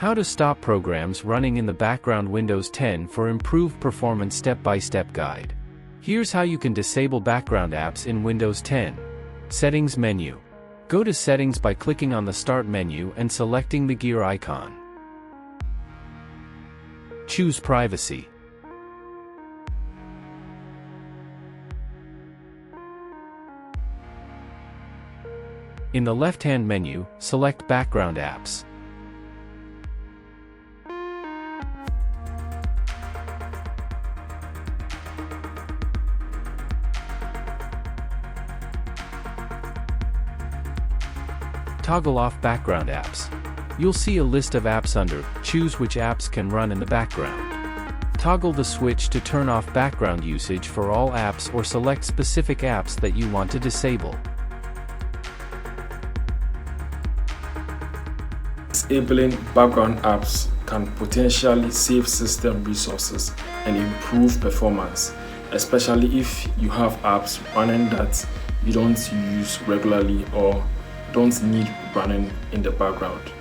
How to stop programs running in the background Windows 10 for improved performance step-by-step guide. Here's how you can disable background apps in Windows 10. Settings menu. Go to Settings by clicking on the Start menu and selecting the gear icon. Choose Privacy. In the left-hand menu, select Background Apps. Toggle off background apps. You'll see a list of apps under. Choose which apps can run in the background. Toggle the switch to turn off background usage for all apps or select specific apps that you want to disable. Disabling background apps can potentially save system resources and improve performance, especially if you have apps running that you don't use regularly or don't need running in the background.